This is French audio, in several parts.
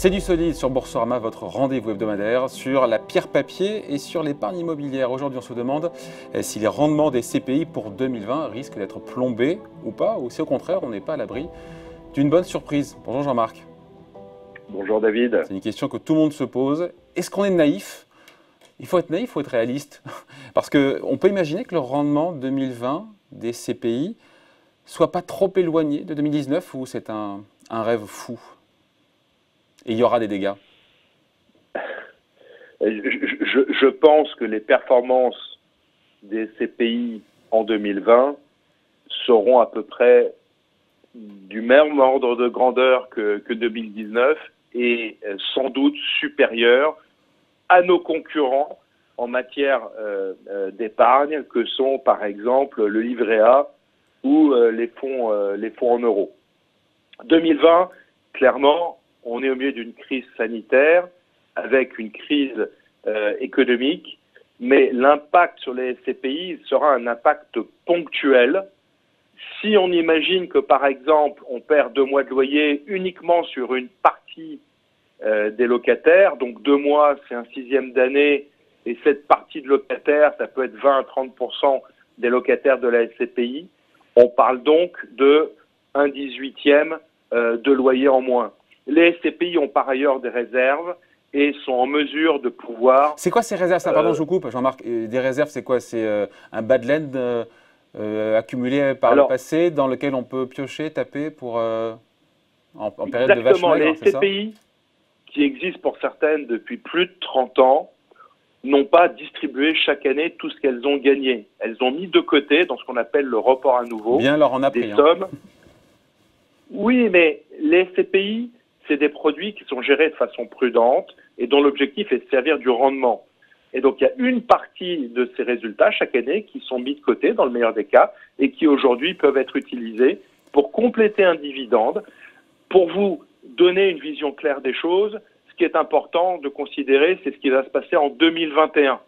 C'est du solide sur Boursorama, votre rendez-vous hebdomadaire sur la pierre papier et sur l'épargne immobilière. Aujourd'hui, on se demande si les rendements des CPI pour 2020 risquent d'être plombés ou pas, ou si au contraire, on n'est pas à l'abri d'une bonne surprise. Bonjour Jean-Marc. Bonjour David. C'est une question que tout le monde se pose. Est-ce qu'on est naïf? Il faut être naïf, il faut être réaliste. Parce qu'on peut imaginer que le rendement 2020 des CPI soit pas trop éloigné de 2019 ou c'est un rêve fou. Et il y aura des dégâts. Je pense que les performances des CPI en 2020 seront à peu près du même ordre de grandeur que 2019 et sans doute supérieures à nos concurrents en matière d'épargne que sont par exemple le livret A ou les fonds en euros. 2020, clairement, on est au milieu d'une crise sanitaire avec une crise économique, mais l'impact sur les SCPI sera un impact ponctuel. Si on imagine que, par exemple, on perd 2 mois de loyer uniquement sur une partie des locataires, donc 2 mois, c'est un sixième d'année, et cette partie de locataires, ça peut être 20 à 30% des locataires de la SCPI, on parle donc de 1/18 de loyer en moins. Les SCPI ont par ailleurs des réserves et sont en mesure de pouvoir... C'est quoi ces réserves? Pardon, je vous coupe, Jean-Marc. Des réserves, c'est quoi? C'est un badland accumulé par le passé dans lequel on peut piocher, taper pour, en période de vache maigre, c'est ça? Les SCPI, qui existent pour certaines depuis plus de 30 ans, n'ont pas distribué chaque année tout ce qu'elles ont gagné. Elles ont mis de côté, dans ce qu'on appelle le report à nouveau, bien leur en a pris, des sommes. Oui, mais les SCPI, c'est des produits qui sont gérés de façon prudente et dont l'objectif est de servir du rendement. Et donc, il y a une partie de ces résultats chaque année qui sont mis de côté, dans le meilleur des cas, et qui aujourd'hui peuvent être utilisés pour compléter un dividende. Pour vous donner une vision claire des choses, ce qui est important de considérer, c'est ce qui va se passer en 2021.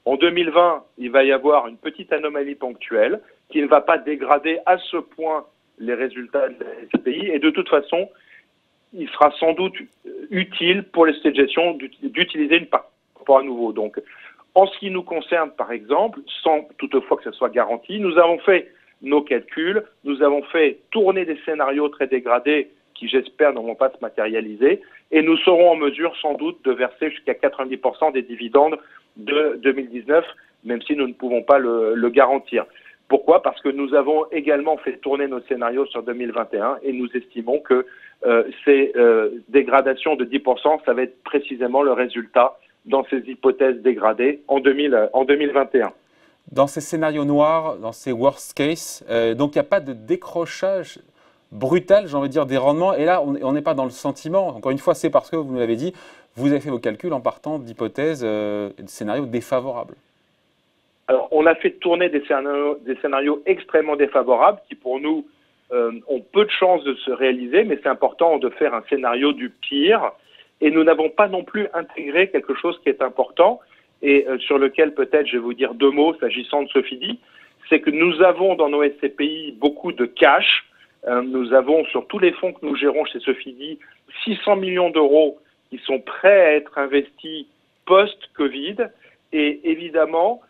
En 2020, il va y avoir une petite anomalie ponctuelle qui ne va pas dégrader à ce point les résultats de la SCPI, et de toute façon, il sera sans doute utile pour les sociétés de gestion d'utiliser une partie à nouveau. Donc, en ce qui nous concerne, par exemple, sans toutefois que ce soit garanti, nous avons fait nos calculs, nous avons fait tourner des scénarios très dégradés qui, j'espère, ne vont pas se matérialiser, et nous serons en mesure, sans doute, de verser jusqu'à 90% des dividendes de 2019, même si nous ne pouvons pas le garantir. Pourquoi? Parce que nous avons également fait tourner nos scénarios sur 2021 et nous estimons que ces dégradations de 10%, ça va être précisément le résultat dans ces hypothèses dégradées en 2021. Dans ces scénarios noirs, dans ces worst case, donc il n'y a pas de décrochage brutal, j'ai envie de dire, des rendements. Et là, on n'est pas dans le sentiment. Encore une fois, c'est parce que, vous nous l'avez dit, vous avez fait vos calculs en partant d'hypothèses et de scénarios défavorables. Alors, on a fait tourner des scénarios extrêmement défavorables qui, pour nous, ont peu de chances de se réaliser, mais c'est important de faire un scénario du pire. Et nous n'avons pas non plus intégré quelque chose qui est important et sur lequel peut-être je vais vous dire 2 mots s'agissant de Sofidy, c'est que nous avons dans nos SCPI beaucoup de cash. Nous avons sur tous les fonds que nous gérons chez Sofidy 600 millions d'euros qui sont prêts à être investis post-Covid. Et évidemment,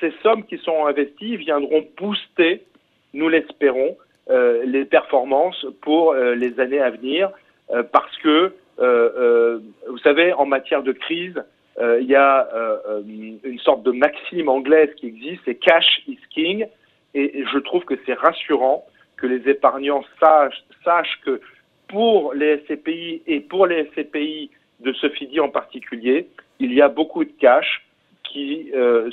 ces sommes qui sont investies viendront booster, nous l'espérons, les performances pour les années à venir, parce que, vous savez, en matière de crise, il y a une sorte de maxime anglaise qui existe, c'est cash is king, et je trouve que c'est rassurant que les épargnants sachent que pour les SCPI et pour les SCPI de Sofidy en particulier, il y a beaucoup de cash qui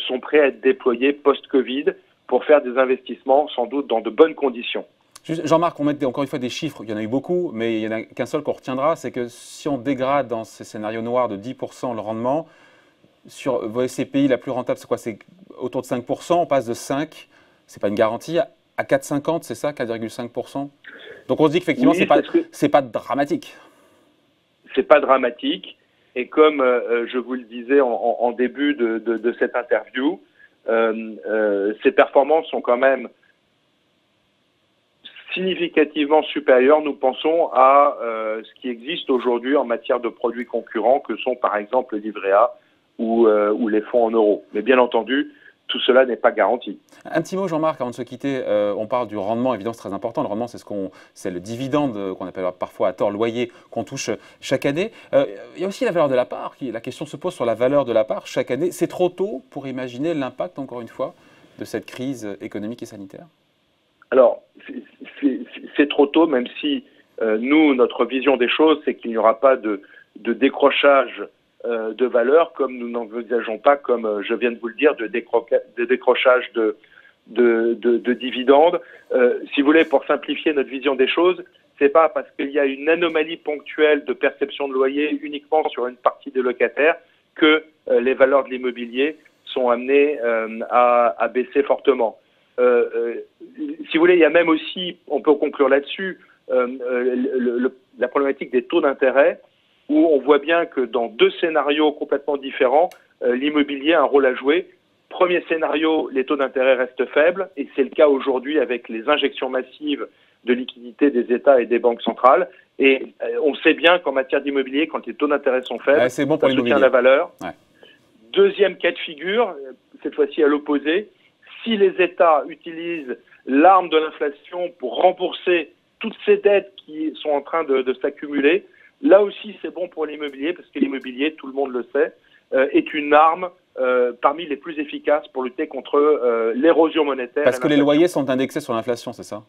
sont prêts à être déployés post-Covid pour faire des investissements sans doute dans de bonnes conditions. Jean-Marc, on met encore une fois des chiffres, il y en a eu beaucoup, mais il n'y en a qu'un seul qu'on retiendra, c'est que si on dégrade dans ces scénarios noirs de 10% le rendement, sur vos SCPI, la plus rentable, c'est quoi? C'est autour de 5%, on passe de 5, c'est pas une garantie, à 4,50, c'est ça, 4,5%? Donc on se dit qu'effectivement, oui, c'est pas dramatique. C'est pas dramatique. Et comme je vous le disais en début de cette interview, ces performances sont quand même significativement supérieur, nous pensons, à ce qui existe aujourd'hui en matière de produits concurrents, que sont par exemple le livret A ou les fonds en euros. Mais bien entendu, tout cela n'est pas garanti. Un petit mot, Jean-Marc, avant de se quitter. On parle du rendement, évidemment, c'est très important. Le rendement, c'est le dividende qu'on appelle parfois à tort loyer qu'on touche chaque année. Il y a aussi la valeur de la part. La question se pose sur la valeur de la part chaque année. C'est trop tôt pour imaginer l'impact, encore une fois, de cette crise économique et sanitaire? Alors, c'est trop tôt, même si nous, notre vision des choses, c'est qu'il n'y aura pas de décrochage de valeur, comme nous n'envisageons pas, comme je viens de vous le dire, de décrochage de dividendes. Si vous voulez, pour simplifier notre vision des choses, c'est pas parce qu'il y a une anomalie ponctuelle de perception de loyer uniquement sur une partie des locataires que les valeurs de l'immobilier sont amenées à baisser fortement. Si vous voulez, il y a même aussi, on peut conclure là-dessus, la problématique des taux d'intérêt, où on voit bien que dans deux scénarios complètement différents, l'immobilier a un rôle à jouer. Premier scénario, les taux d'intérêt restent faibles, et c'est le cas aujourd'hui avec les injections massives de liquidités des États et des banques centrales. Et on sait bien qu'en matière d'immobilier, quand les taux d'intérêt sont faibles, c'est bon pour ça soutient la valeur. Ouais. Deuxième cas de figure, cette fois-ci à l'opposé, si les États utilisent l'arme de l'inflation pour rembourser toutes ces dettes qui sont en train de s'accumuler, là aussi c'est bon pour l'immobilier, parce que l'immobilier, tout le monde le sait, est une arme parmi les plus efficaces pour lutter contre l'érosion monétaire. Parce que les loyers sont indexés sur l'inflation, c'est ça?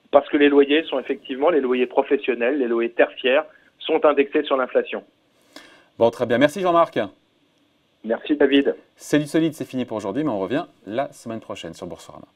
Parce que les loyers sont effectivement, les loyers professionnels, les loyers tertiaires, sont indexés sur l'inflation. Bon, très bien. Merci Jean-Marc. Merci David. C'est du solide, c'est fini pour aujourd'hui, mais on revient la semaine prochaine sur Boursorama.